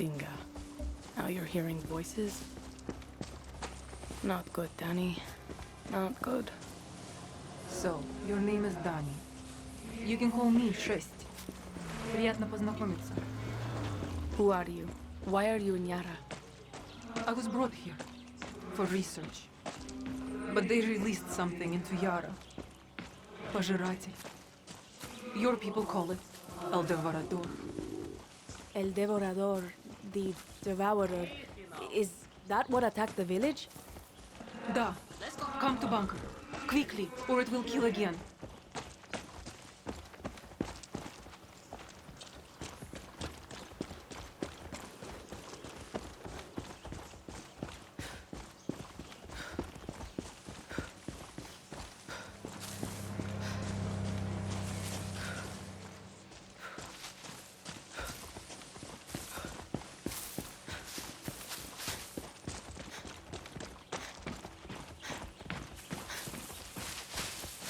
finger. Now you're hearing voices? Not good, Danny. Not good. So, your name is Danny. You can call me 6. Приятно познакомиться. Who are you? Why are you in Yara? I was brought here for research. But they released something into Yara. Пожиратель. Your people call it El Devorador. El Devorador, the Devourer. Is that what attacked the village? Da. Come to bunker. Quickly, or it will kill again.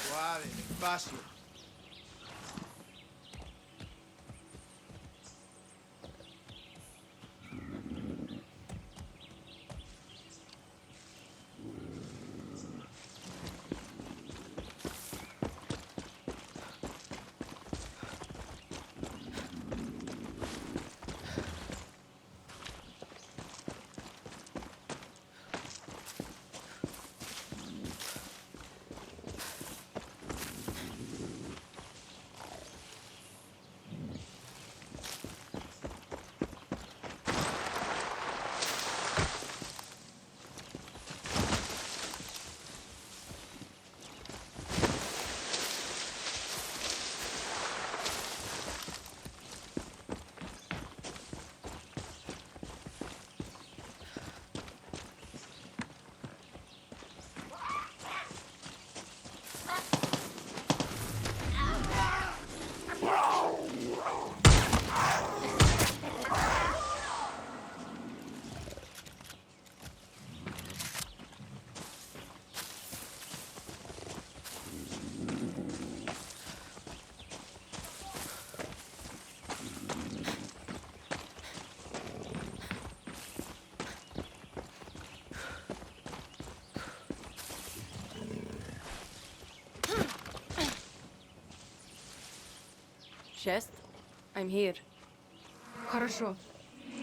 Suave, despacio. Chest? I'm here. Хорошо.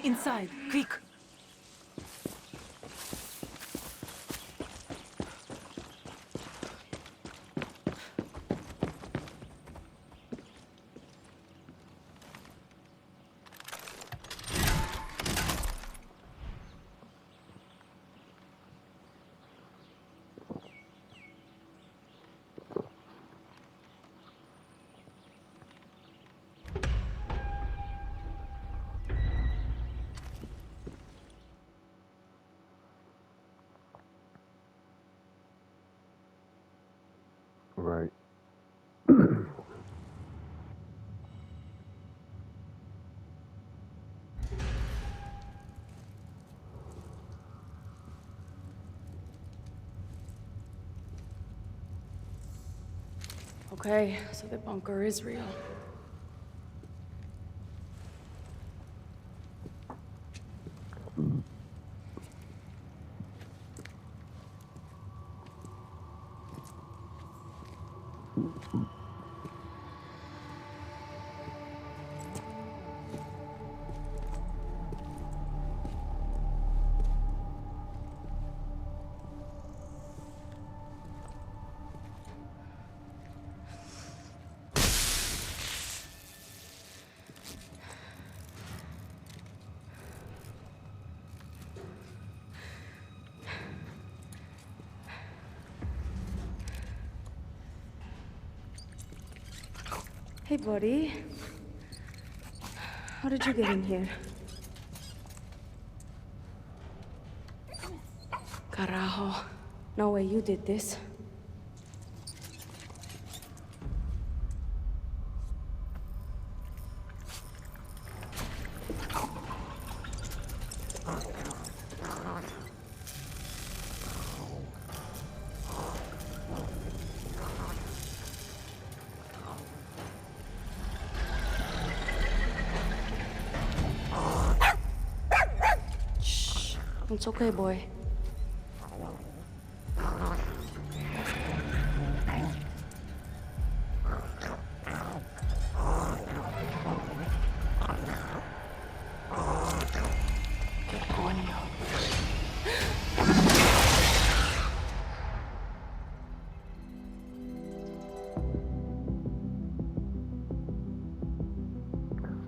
Inside, quick. Right. Okay, so the bunker is real. Hey, buddy. How did you get in here? Carajo. No way you did this. It's okay, boy. ¿Qué coño?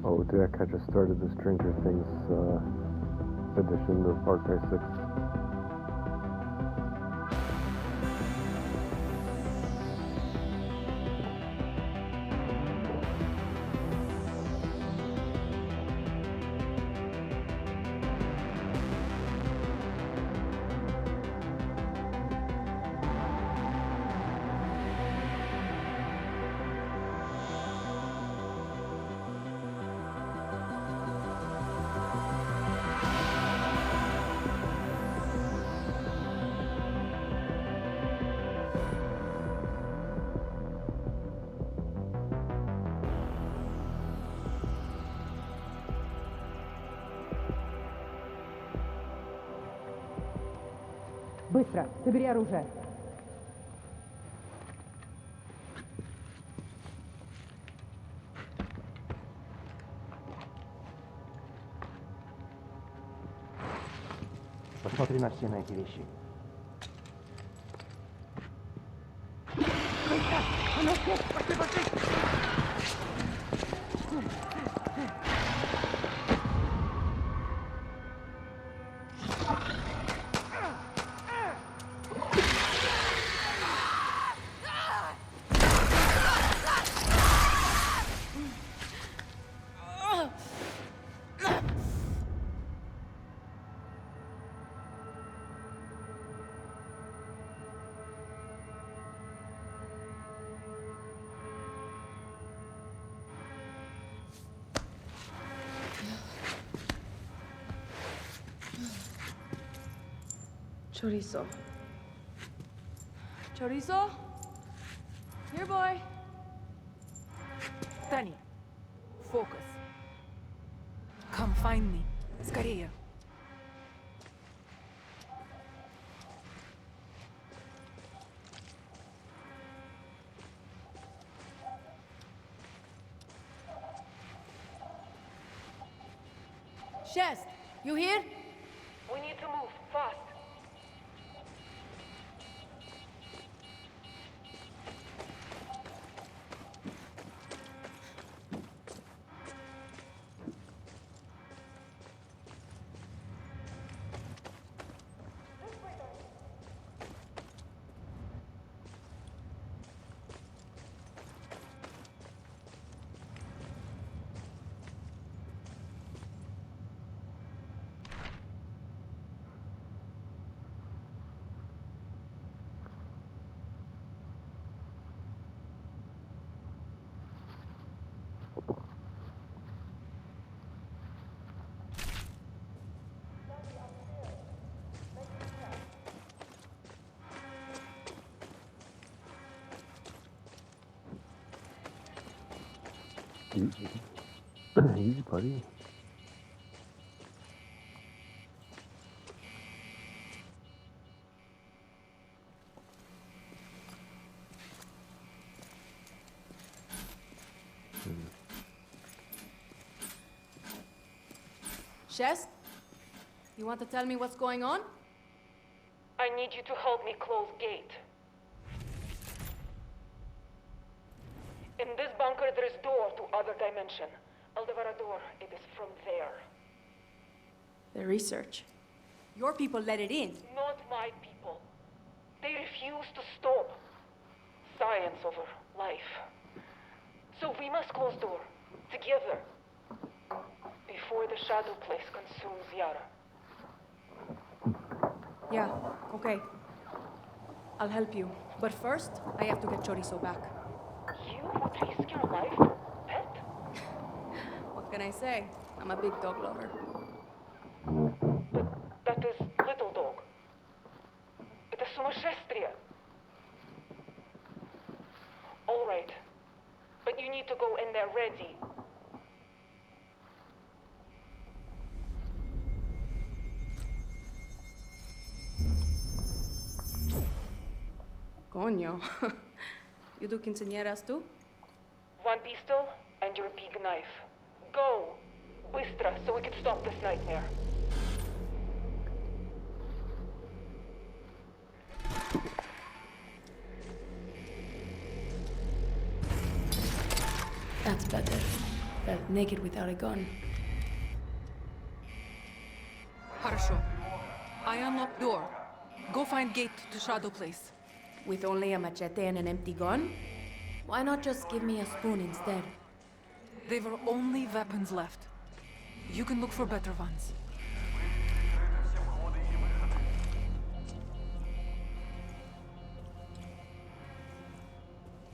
Oh, Dick, I just started the Stranger Things edition of Far Cry 6. Быстро, собери оружие. Посмотри на все на эти вещи. Chorizo. Chorizo? Here, boy. Tanya, focus. Come find me. Скорее. Shest, you here? We need to move, fast. Easy, buddy. Shest? You want to tell me what's going on? I need you to help me close gate. In this bunker, there is door to other dimension. Aldevarador, it is from there. The research. Your people let it in. Not my people. They refuse to stop. Science over life. So we must close door. Together. Before the shadow place consumes Yara. Yeah, okay. I'll help you. But first, I have to get Chorizo back. You would risk your life for pet? What can I say? I'm a big dog lover. But that is little dog. Это сумасшествие. All right. But you need to go in there ready. Coño. You do quinceañeras too? One pistol and your big knife. Go! Быстро, so we can stop this nightmare. That's better. Felt naked without a gun. Хорошо. I unlocked door. Go find gate to Shadow Place. With only a machete and an empty gun? Why not just give me a spoon instead? They were only weapons left. You can look for better ones.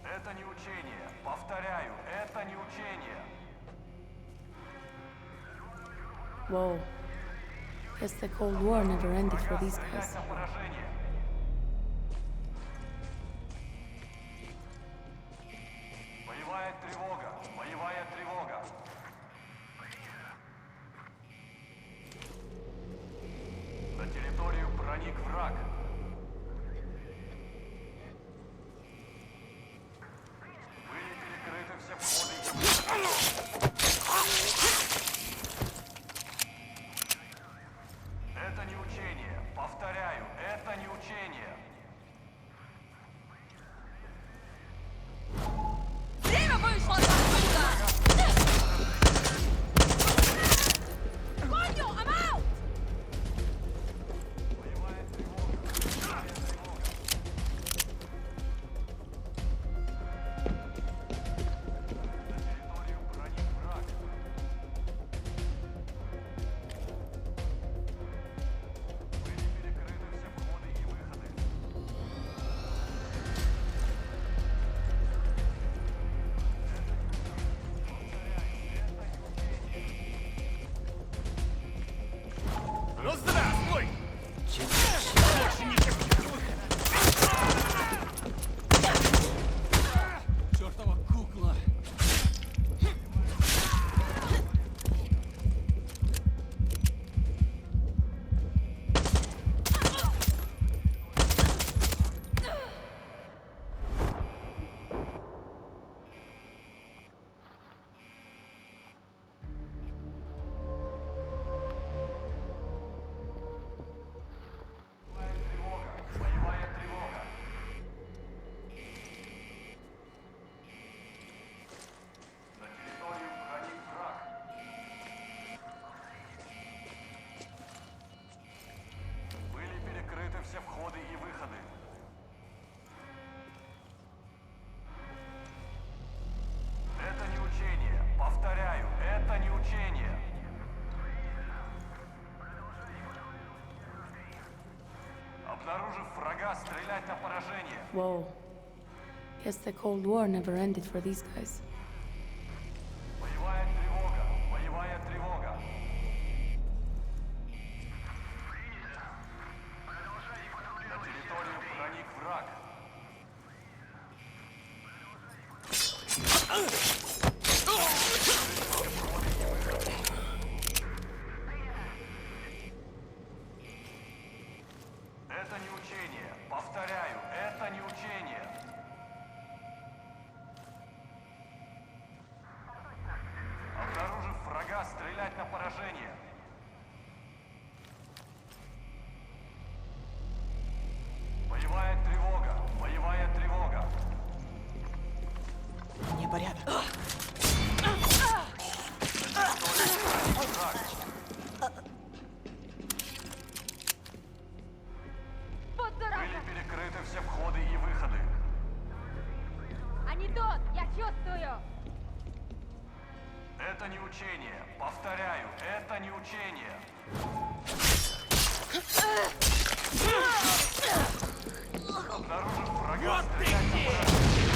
Это не учение. Повторяю, это не учение. Whoa. Guess the Cold War never ended for these guys. Стрелять на поражение. Боевая тревога. Боевая тревога. На территорию проник враг. Были перекрыты все входы и выходы. Это не учение. Повторяю, это не учение. Время вышло отсюда! Коню, I'm out! Боевая тревога. На территорию проник враг. Были перекрыты все входы и выходы. Ну здравствуй! Больше никаких выходов! Чёртова кукла! Боевая тревога. На территорию проник враг. Были перекрыты все входы и выходы. Это не учение. Повторяю, это не учение. Обнаружив врага, стрелять на поражение. Whoa. Guess the Cold War never ended for these guys. Боевая тревога. Боевая тревога. На территорию проник враг. Это не учение. Повторяю, это не учение. Обнаружив врага, стрелять на поражение. Боевая тревога. Боевая тревога. Непорядок. Вот зараза! Были перекрыты все входы и выходы. Они тут! Я чувствую! Это не учение. Повторяю, это не учение. Обнаружив врага, стрелять на поражение.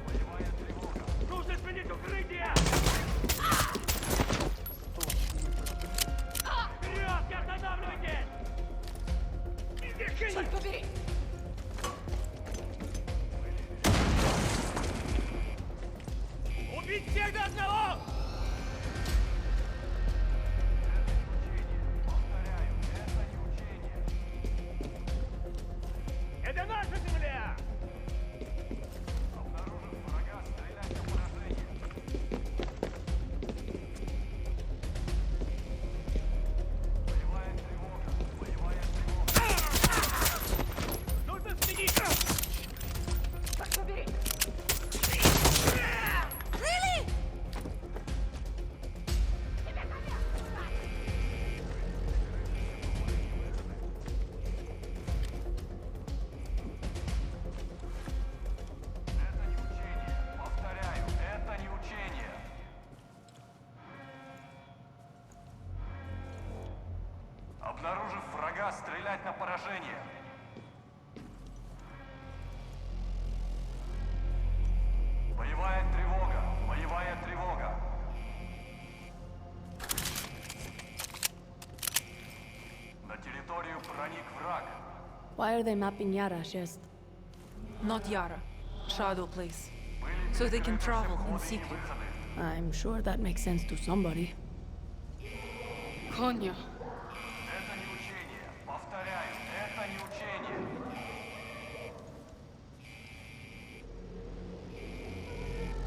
Боевая тревога. Нужно сменить укрытие! Вперед! Не останавливайтесь! Черт побери! Убить всех до одного! Это не учение. Обнаружив врага, стрелять на поражение. Боевая тревога, боевая тревога. На территорию проник враг. Why are they mapping Yara, Shest? Not Yara. Shadow Place. So they can travel in secret. I'm sure that makes sense to somebody. Konya. Это не учение. Повторяю, это не учение.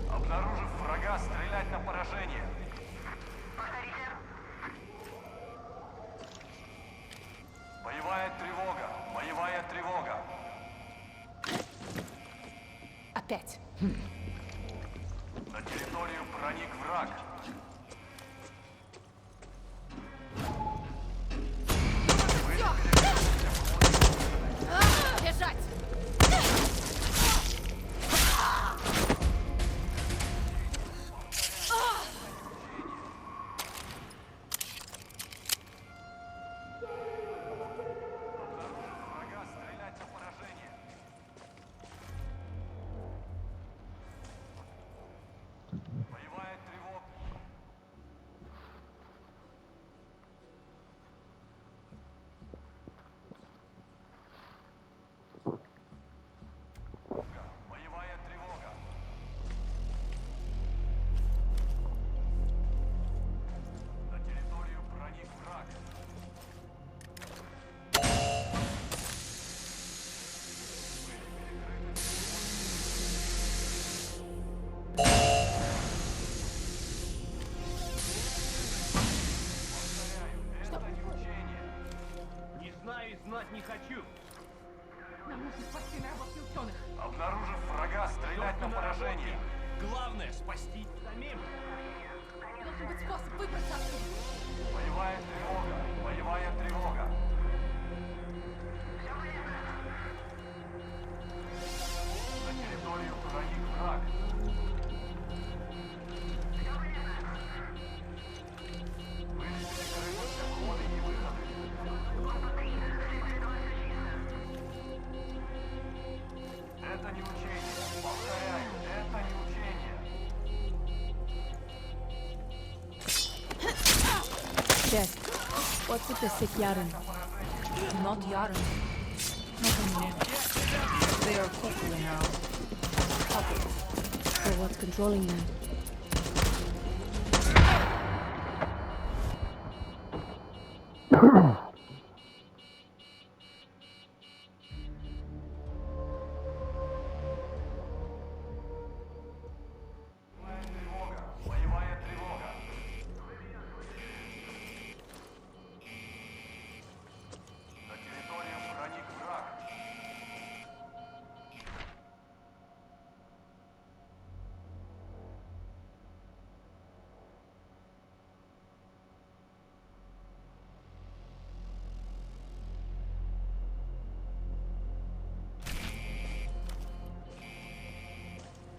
Обнаружив врага, стрелять на поражение. Боевая тревога, боевая тревога. Опять. На территорию проник враг. Бежать! Врага, стрелять на поражение. Боевая тревога. Боевая тревога. На территорию проник враг. Это не учение. Не знаю и знать не хочу. Нам нужно спасти наиболее ученых. Обнаружив врага, стрелять на поражение. Главное спасти самим. Должен быть способ выбраться отсюда. Боевая тревога, боевая тревога. На территорию проник враг. Были перекрыты все входы и выходы. Это не учение. Повторяю, это не учение. Shest, what's with the sick Yaran? Not Yara. Not anymore. They are Kukula now. Puppets. So what's controlling them? Боевая тревога. На территорию проник враг.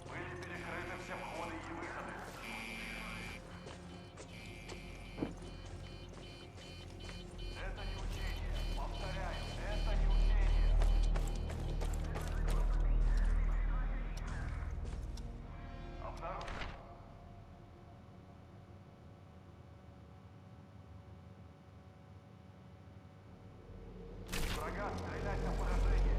Были перекрыты все входы и выходы. Это не учение. Повторяю, это не учение. Обнаружен. Врага, стрелять на поражение.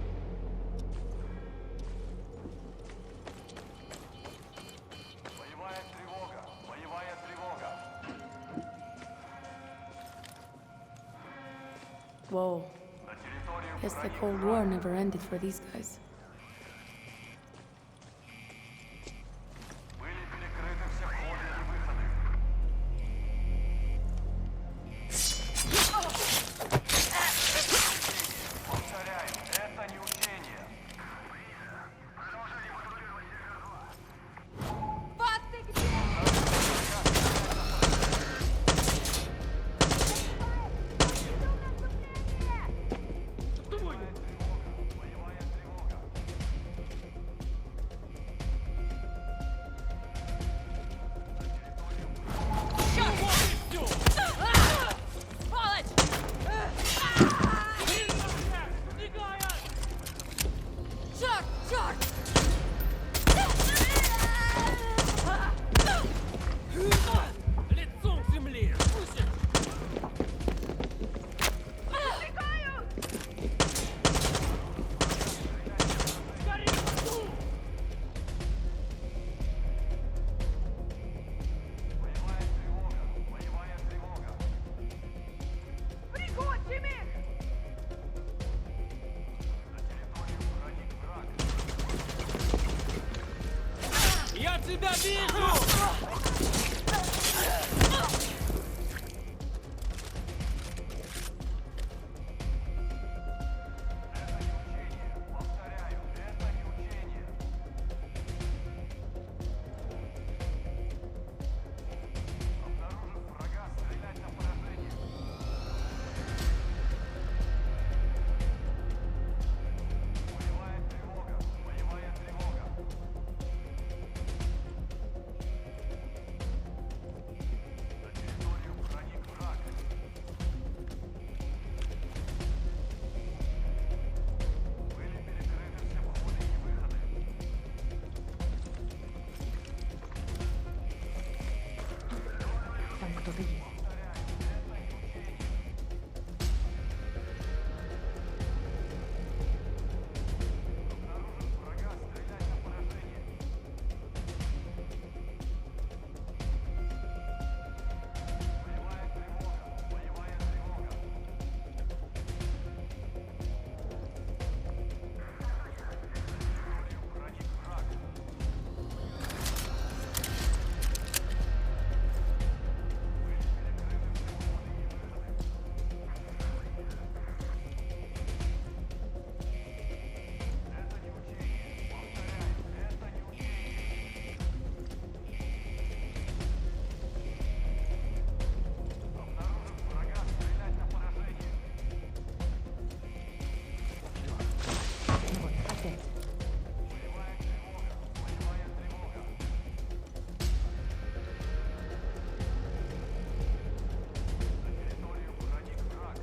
Боевая тревога, боевая тревога. Whoa, На территорию guess the проник Cold враг. War never ended for these guys. Были перекрыты все входы и выходы. Повторяю, это не учение. Вот ты где! Думаю, Боевая тревога. тебя вижу! Повторяю, это не учение. Обнаружив врага, стрелять на поражение. Боевая тревога, боевая тревога. На территорию проник враг. Были перекрыты все входы и выходы. Там кто-то есть. Врага, стрелять на поражение. Боевая тревога, боевая тревога. Территорию проник враг. Это не учение. Повторяю, это не учение. Обнаружив врага, стрелять на поражение. Вот, опять. Боевая тревога, боевая тревога. На территорию проник враг.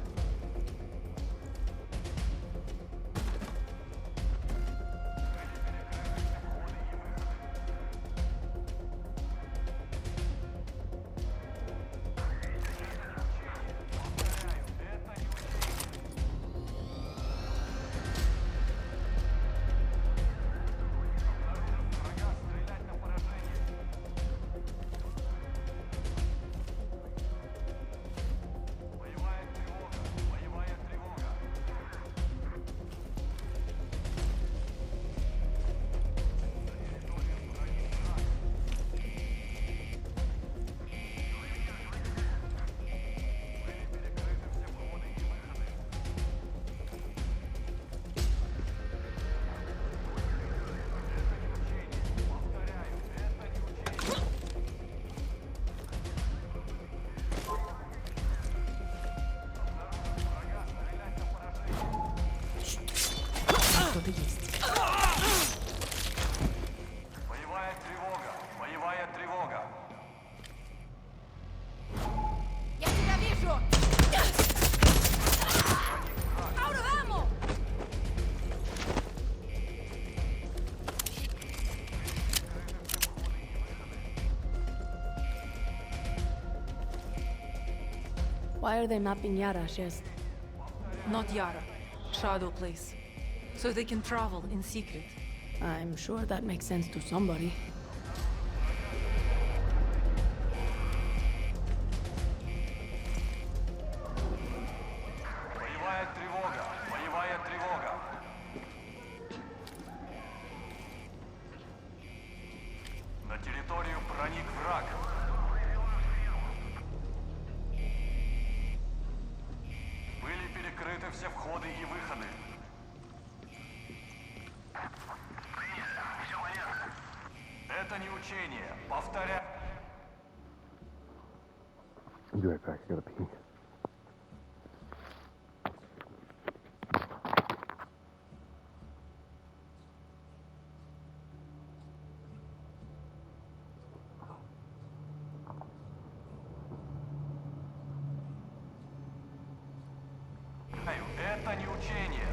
Повторяю, это не учение. Врага, стрелять на поражение. Боевая тревога, боевая тревога. На территорию проник враг. Были перекрыты все входы и выходы. Это не учение. Повторяю, это не учение. Врага, стрелять на поражение. Там кто-то есть. Боевая тревога, боевая тревога. Я тебя вижу! Out of ammo! Why are they mapping Yara, Shez? Not Yara. Shadow Place. So they can travel in secret. I'm sure that makes sense to somebody. Боевая тревога, боевая тревога. На территорию проник враг. Были перекрыты все входы и выходы. Это не учение. Повторяю. I'll be right back. I gotta pee. Это не учение.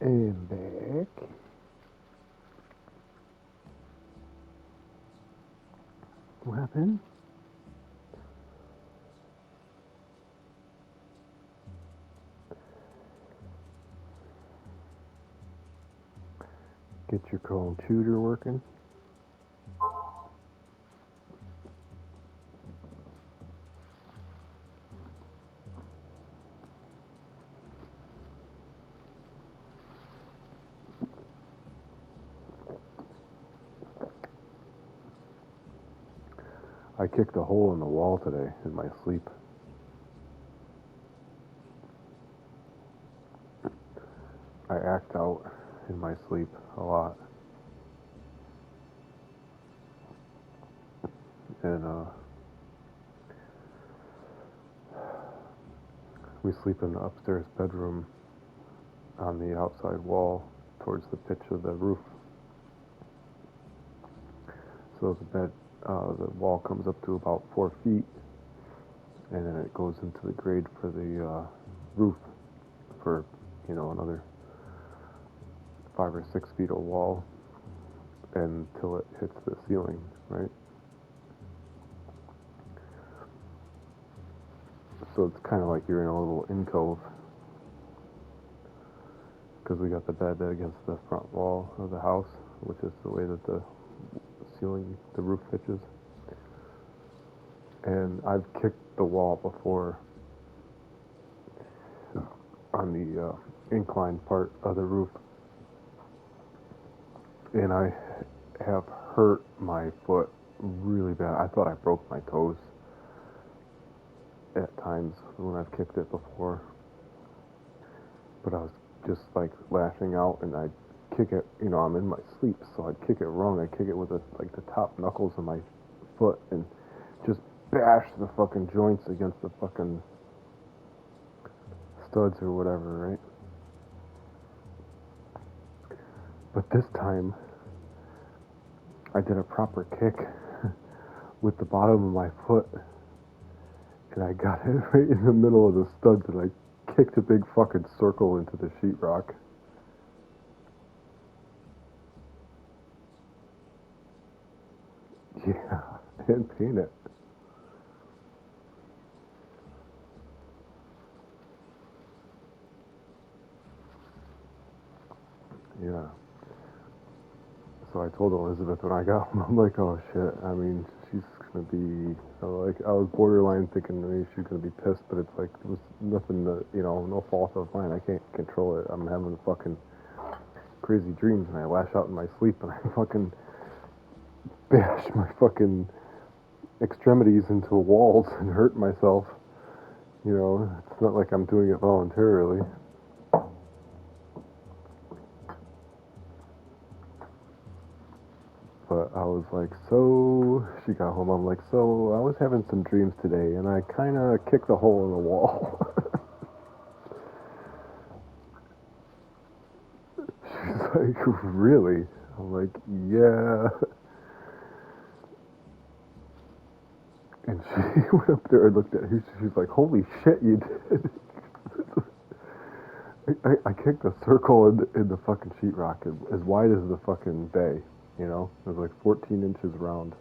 And back. What happened? Get your computer working. I kicked a hole in the wall today in my sleep. I act out in my sleep a lot. And we sleep in the upstairs bedroom on the outside wall towards the pitch of the roof. So the wall comes up to about 4 feet, and then it goes into the grade for the roof for, another 5 or 6 feet of wall until it hits the ceiling, right? So it's kind of like you're in a little alcove, because we got the bed against the front wall of the house, which is the way that the roof pitches. And I've kicked the wall before on the inclined part of the roof, and I have hurt my foot really bad. I thought I broke my toes at times when I've kicked it before, but I was just like lashing out, and I'd kick it, I'm in my sleep, so I'd kick it wrong. I'd kick it with the top knuckles of my foot and just bash the fucking joints against the fucking studs or whatever, right? But this time I did a proper kick with the bottom of my foot, and I got it right in the middle of the studs, and I kicked a big fucking circle into the sheetrock. Yeah, and paint it. Yeah. So I told Elizabeth when I got home, I'm like, oh shit. I mean, she's gonna be I was borderline thinking maybe she's gonna be pissed, but it's like it was nothing that no fault of mine. I can't control it. I'm having fucking crazy dreams, and I lash out in my sleep, and I fucking bash my fucking extremities into walls and hurt myself. It's not like I'm doing it voluntarily. But I was like, so she got home. I'm like, so I was having some dreams today, and I kind of kicked a hole in the wall. She's like, really? I'm like, yeah. And she went up there and looked at it. She's like, holy shit, you did. I kicked a circle in the fucking sheetrock as wide as the fucking bay. It was like 14 inches round.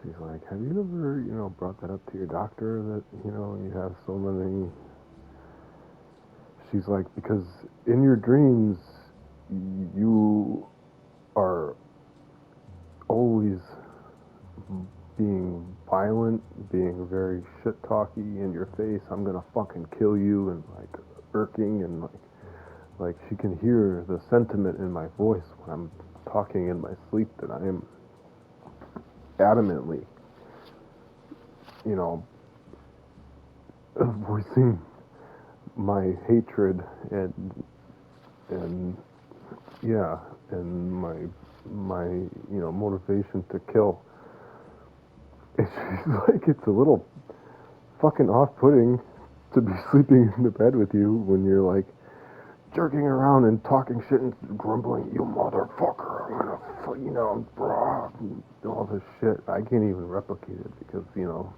She's like, have you ever, brought that up to your doctor that, you have so many... She's like, because in your dreams, you are always being violent, being very shit-talky in your face. I'm gonna fucking kill you, and like irking, and like she can hear the sentiment in my voice when I'm talking in my sleep that I am adamantly, voicing my hatred and yeah, and my motivation to kill. And she's like, it's a little fucking off-putting to be sleeping in the bed with you when you're like jerking around and talking shit and grumbling, you motherfucker, I'm gonna you know, all this shit. I can't even replicate it because, you know,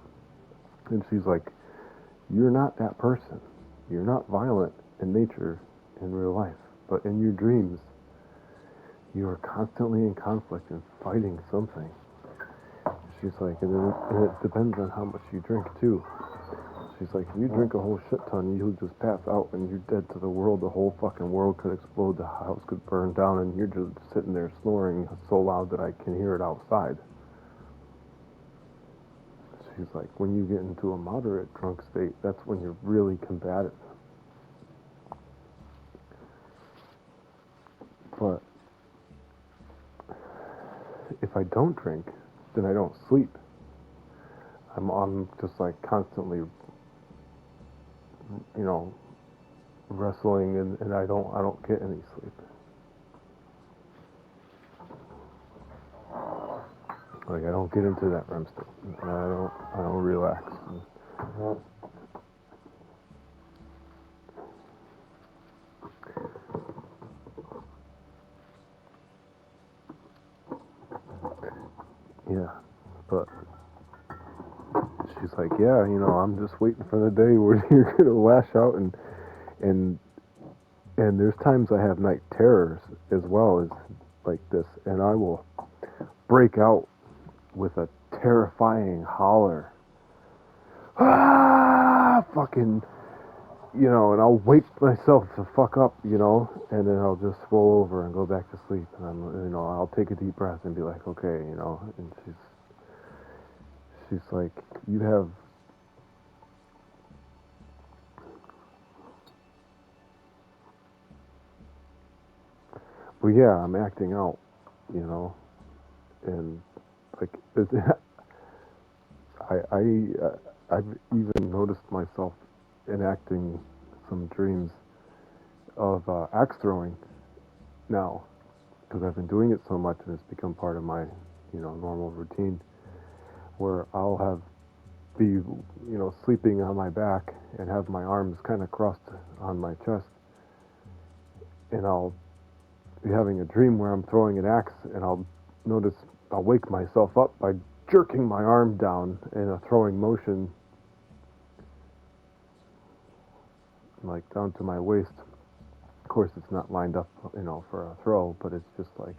and she's like, you're not that person. You're not violent in nature in real life, but in your dreams, you are constantly in conflict and fighting something. She's like, and it depends on how much you drink too. She's like, if you drink a whole shit ton, you'll just pass out and you're dead to the world. The whole fucking world could explode. The house could burn down and you're just sitting there snoring so loud that I can hear it outside. She's like, when you get into a moderate drunk state, that's when you're really combative. But if I don't drink, then I don't sleep. I'm just like constantly, you know, wrestling and I don't get any sleep. Like I don't get into that REM state. I don't relax. Yeah, but she's like, yeah, you know, I'm just waiting for the day where you're gonna lash out and there's times I have night terrors as well as like this, and I will break out with a terrifying holler. Ah, fucking, you know, and I'll wake myself the fuck up, you know, and then I'll just roll over and go back to sleep, and you know, I'll take a deep breath and be like, okay, you know, and she's like, you have. Well, yeah, I'm acting out, you know, and like I've even noticed myself enacting some dreams of axe throwing now because I've been doing it so much and it's become part of my, you know, normal routine where I'll be, you know, sleeping on my back and have my arms kind of crossed on my chest, and I'll be having a dream where I'm throwing an axe, and I'll wake myself up by jerking my arm down in a throwing motion, like down to my waist. Of course, it's not lined up, you know, for a throw, but it's just like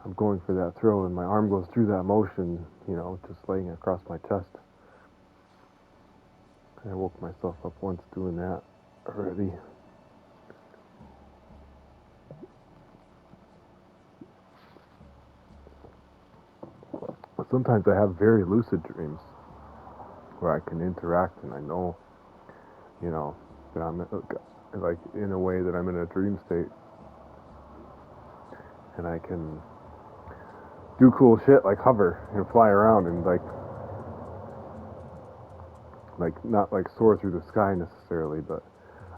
I'm going for that throw, and my arm goes through that motion, you know, just laying across my chest. I woke myself up once doing that already. But sometimes I have very lucid dreams where I can interact and I know, you know, that I'm like in a way that I'm in a dream state and I can do cool shit like hover and fly around and like not like soar through the sky necessarily, but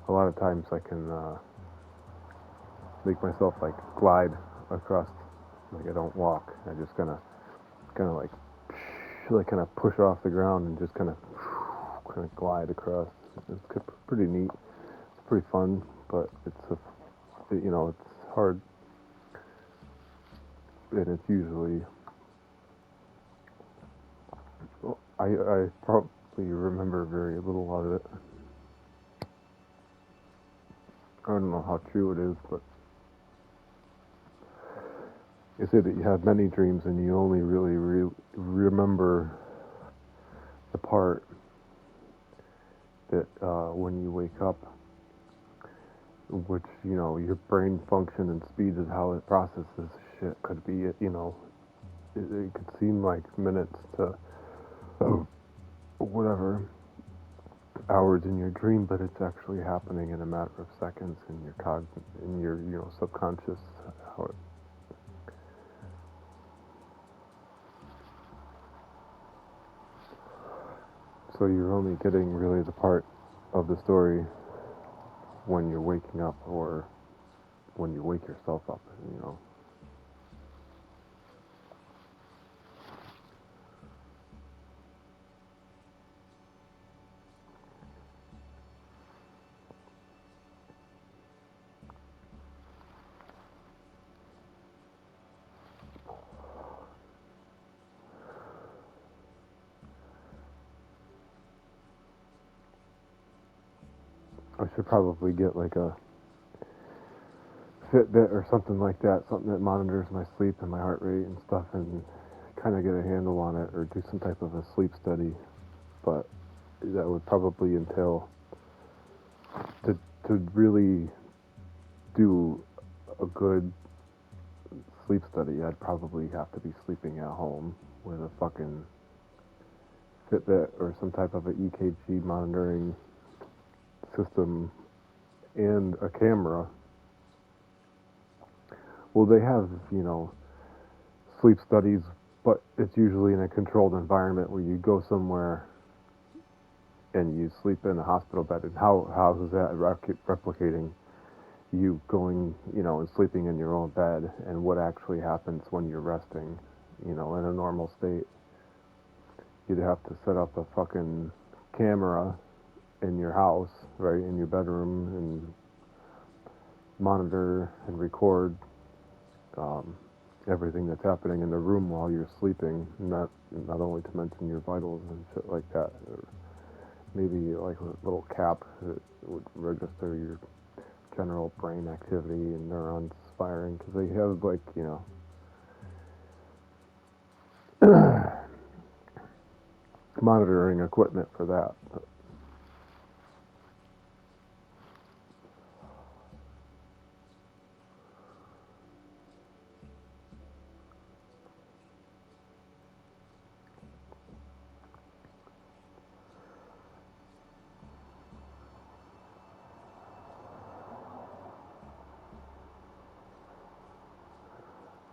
a lot of times I can make myself like glide across, like I don't walk. I just kind of like kind of push off the ground and just kind of glide across. It's pretty neat. It's pretty fun, but you know, it's hard, and it's usually I probably remember very little of it. I don't know how true it is, but they say that you have many dreams and you only really remember the part that when you wake up, which, you know, your brain function and speed is how it processes shit could be, you know, it could seem like minutes to whatever hours in your dream, but it's actually happening in a matter of seconds in your you know, subconscious. How it, so you're only getting really the part of the story when you're waking up or when you wake yourself up, you know. I should probably get like a Fitbit or something like that, something that monitors my sleep and my heart rate and stuff, and kind of get a handle on it, or do some type of a sleep study. But that would probably entail to really do a good sleep study. I'd probably have to be sleeping at home with a fucking Fitbit or some type of a EKG monitoring system and a camera. Well, they have, sleep studies, but it's usually in a controlled environment where you go somewhere and you sleep in a hospital bed. And how is that replicating you going, and sleeping in your own bed, and what actually happens when you're resting, in a normal state? You'd have to set up a fucking camera in your house, right, in your bedroom, and monitor and record everything that's happening in the room while you're sleeping, not only to mention your vitals and shit like that, or maybe like a little cap that would register your general brain activity and neurons firing, because they have like, monitoring equipment for that. But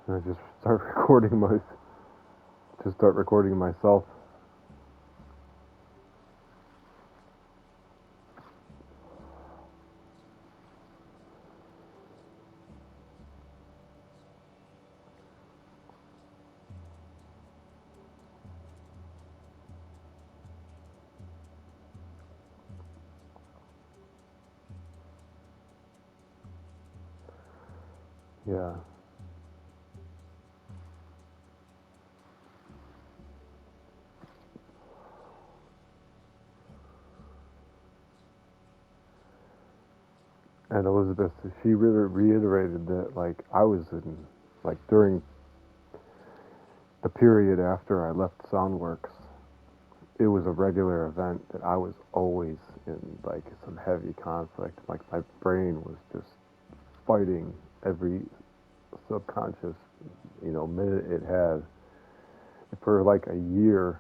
I just start recording myself. Yeah. And Elizabeth, she really reiterated that, like, I was in, like, during the period after I left Soundworks, it was a regular event that I was always in, like, some heavy conflict. Like, my brain was just fighting every subconscious, minute it had for, like, a year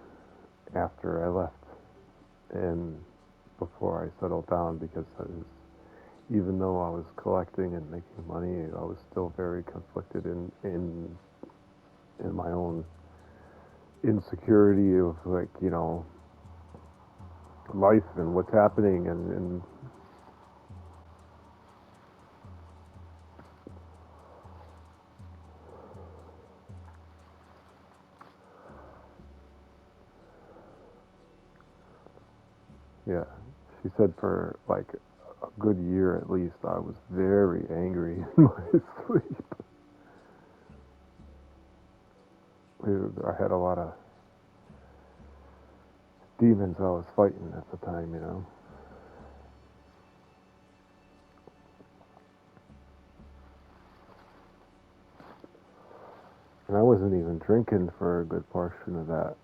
after I left, and before I settled down, because even though I was collecting and making money, I was still very conflicted in my own insecurity of, like, life and what's happening, and yeah. She said for like a good year at least, I was very angry in my sleep. I had a lot of demons I was fighting at the time, And I wasn't even drinking for a good portion of that.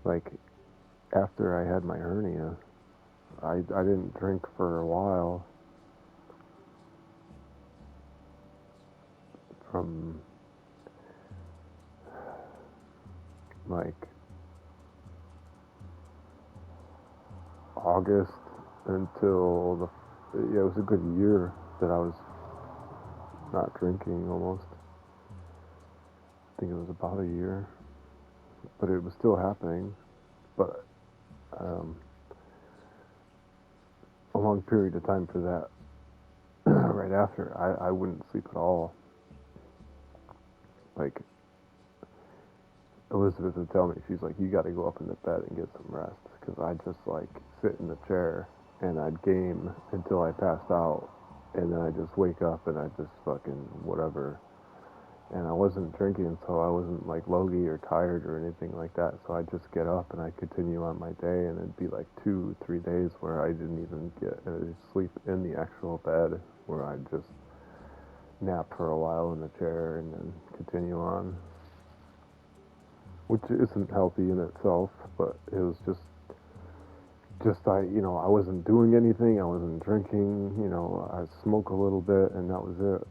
Like, after I had my hernia, I didn't drink for a while, from like August until it was a good year that I was not drinking almost. I think it was about a year, but it was still happening. But a long period of time for that, right after, I wouldn't sleep at all. Like, Elizabeth would tell me, she's like, you got to go up in the bed and get some rest, because I'd just like sit in the chair and I'd game until I passed out, and then I'd just wake up and I'd just fucking whatever, and I wasn't drinking, so I wasn't like logy or tired or anything like that. So I'd just get up and I'd continue on my day, and it'd be like 2-3 days where I didn't even get sleep in the actual bed, where I'd just nap for a while in the chair and then continue on, which isn't healthy in itself, but it was just I wasn't doing anything, I wasn't drinking, I smoke a little bit, and that was it.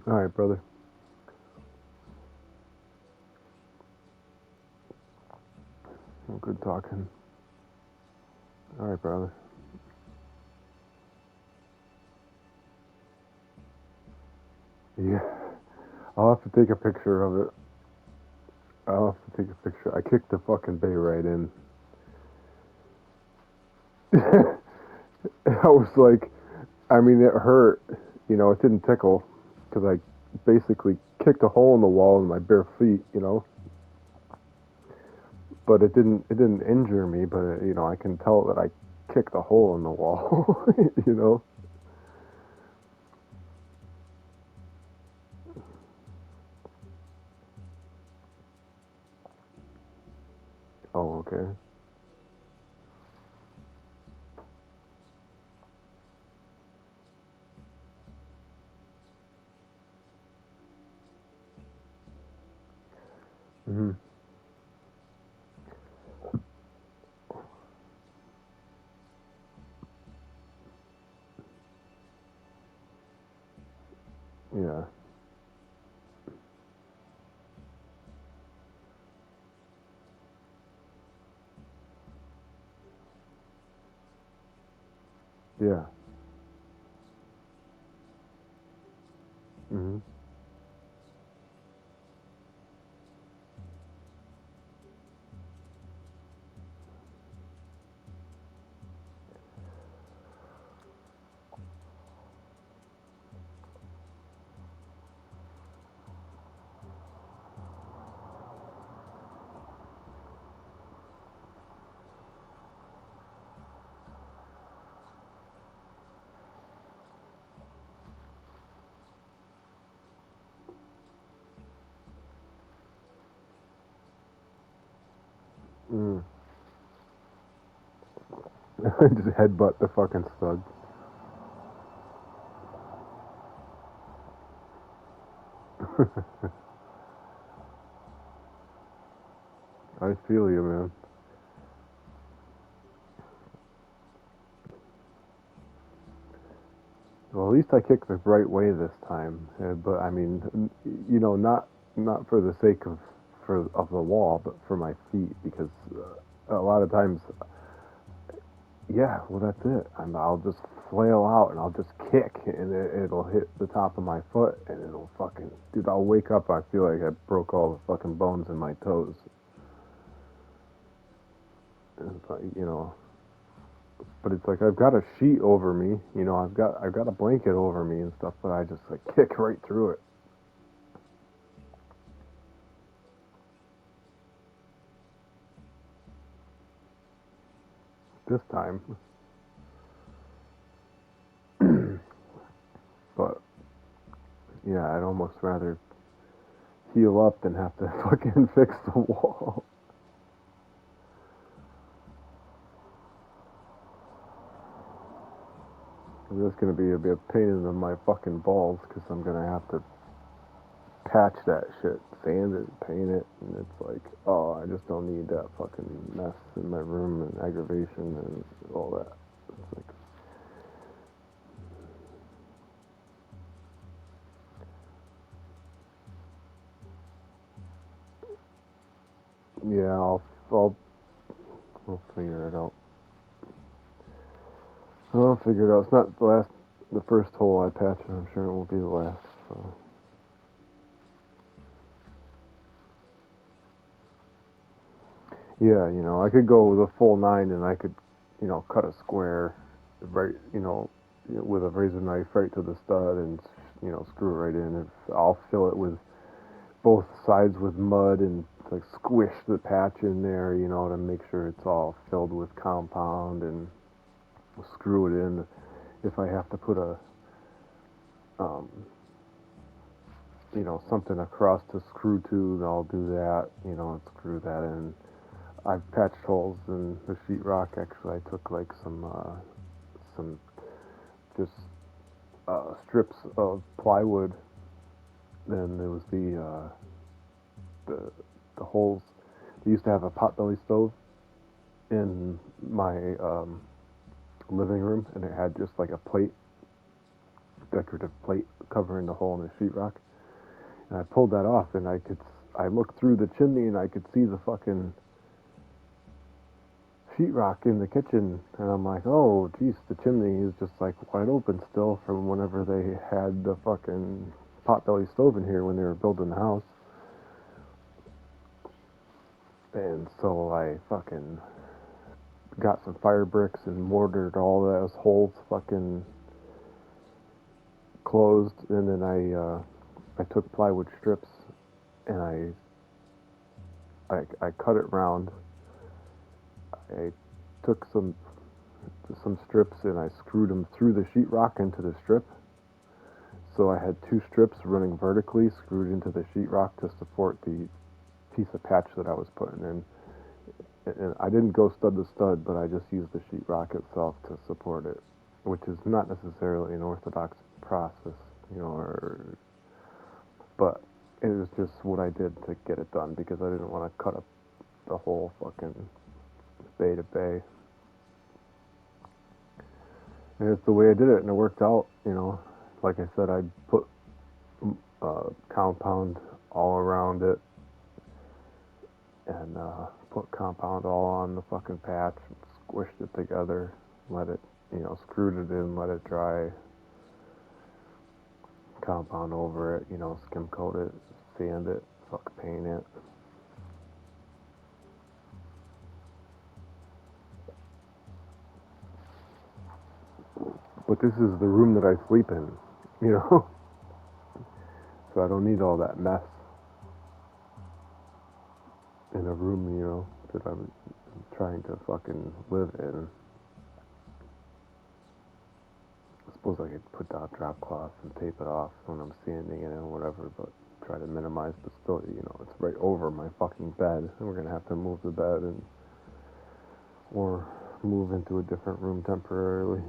All right, brother. Well, good talking. All right, brother. Yeah, I'll have to take a picture of it. I'll have to take a picture. I kicked the fucking bay right in. I was like, I mean, it hurt. It didn't tickle because I basically kicked a hole in the wall in my bare feet. But it didn't injure me. But I can tell that I kicked a hole in the wall. you know. Oh, okay. Mhm. Yeah. Yeah. Mhm. Mm. Just headbutt the fucking stud. I feel you, man. Well, at least I kicked the right way this time. But I mean, not for the sake of the wall, but for my feet, because a lot of times, yeah, well, that's it. I'll just flail out and I'll just kick, and it'll hit the top of my foot, and it'll fucking, dude. I'll wake up. I feel like I broke all the fucking bones in my toes. And it's like, but it's like I've got a sheet over me, I've got a blanket over me and stuff, but I just like kick right through it this time. But yeah, I'd almost rather heal up than have to fucking fix the wall. It's gonna be a bit of pain in my fucking balls because I'm gonna have to patch that shit, sand it, paint it, and it's like, oh, I just don't need that fucking mess in my room and aggravation and all that. It's like, yeah, I'll figure it out. I'll figure it out. It's not the first hole I patch, and I'm sure it won't be the last. So. Yeah, I could go with a full 9, and I could, cut a square, right, with a razor knife right to the stud, and screw it right in. I'll fill it with both sides with mud and like squish the patch in there, you know, to make sure it's all filled with compound and screw it in. If I have to put a, you know, something across to screw to, I'll do that, you know, and screw that in. I've patched holes in the sheetrock. Actually, I took like some just strips of plywood. Then there was the holes. They used to have a potbelly stove in my living room, and it had just like a plate, decorative plate covering the hole in the sheetrock. And I pulled that off, and I looked through the chimney, and I could see the fucking sheetrock in the kitchen, and I'm like, oh, geez, the chimney is just like wide open still from whenever they had the fucking potbelly stove in here when they were building the house. And so I fucking got some fire bricks and mortared all those holes fucking closed, and then I took plywood strips and I cut it round. I took some strips and I screwed them through the sheetrock into the strip. So I had two strips running vertically screwed into the sheetrock to support the piece of patch that I was putting in. And I didn't go stud to stud, but I just used the sheetrock itself to support it, which is not necessarily an orthodox process, you know, but it was just what I did to get it done because I didn't want to cut up the whole fucking bay to bay. And it's the way I did it, and it worked out, you know. Like I said, I put compound all around it, and put compound all on the fucking patch, and squished it together, let it, you know, screwed it in, let it dry, compound over it, you know, skim coat it, sand it, fuck paint it. But this is the room that I sleep in, you know? So I don't need all that mess in a room, you know, that I'm trying to fucking live in. I suppose I could put down drop cloths and tape it off when I'm sanding it and whatever, but try to minimize, but still, you know, it's right over my fucking bed, and we're gonna have to move the bed or move into a different room temporarily.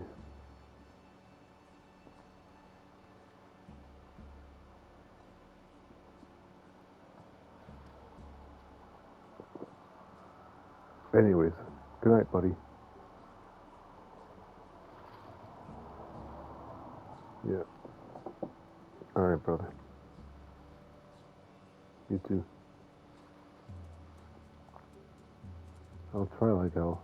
Anyways, good night, buddy. Yeah. Alright, brother. You too. I'll try like hell.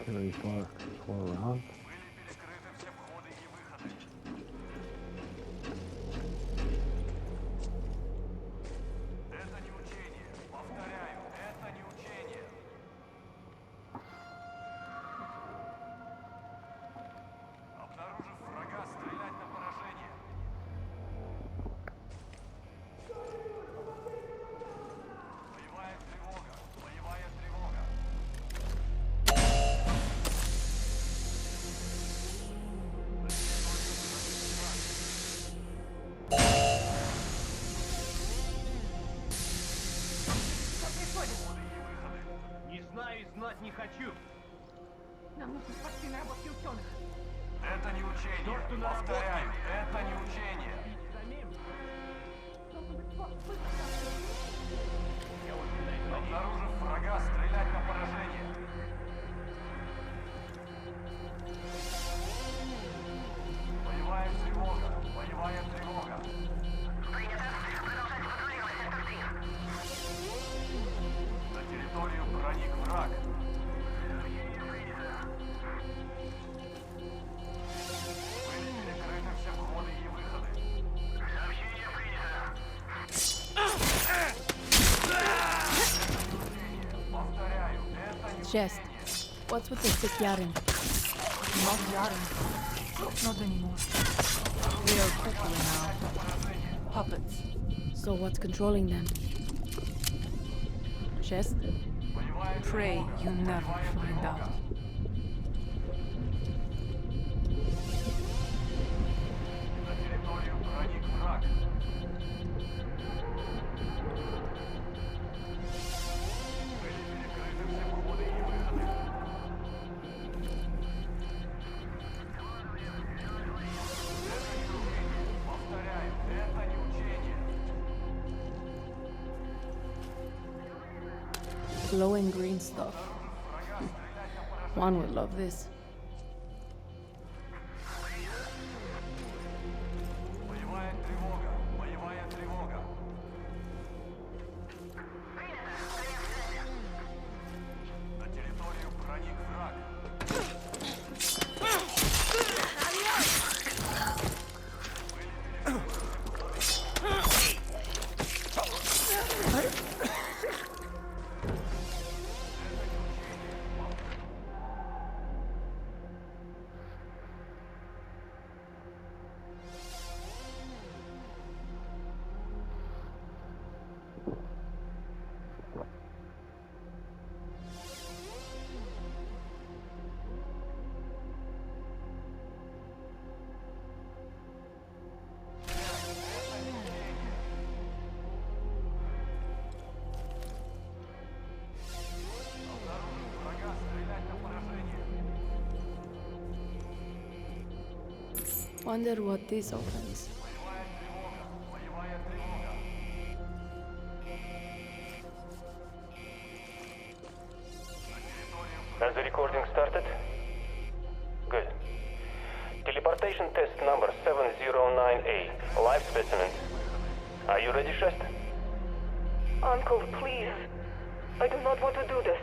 Can I fly around? Были перекрыты все входы и выходы. Это не учение. Повторяю, это не учение. Обнаружив врага, стрелять на поражение. Боевая тревога. Боевая тревога. Не знаю и знать не хочу. Нам нужно спасти наработки ученых. Это не учение. То, что наработали. Повторяю, это не учение. Самим. Обнаружив врага, стрелять на поражение. Боевая тревога. Боевая тревога. На территорию проник враг. Были перекрыты все входы и выходы. Повторяю, это не Chest. What's with the sick Yaren? Not Yaren. Not anymore. They are people now. Puppets. So what's controlling them? Chest? Pray you never find out. На территорию проник враг. Были перекрыты все входы и выходы. Это не учение. Повторяю, это не учение. Glowing green stuff. One would love this. Боевая тревога. Боевая тревога. На территорию проник враг. Врага стрелять на поражение. Wonder what this opens. Боевая тревога. Боевая тревога. Has the recording started? Good. Teleportation test number 709A. Live specimen. Are you ready, Shest? Uncle, please. I do not want to do this.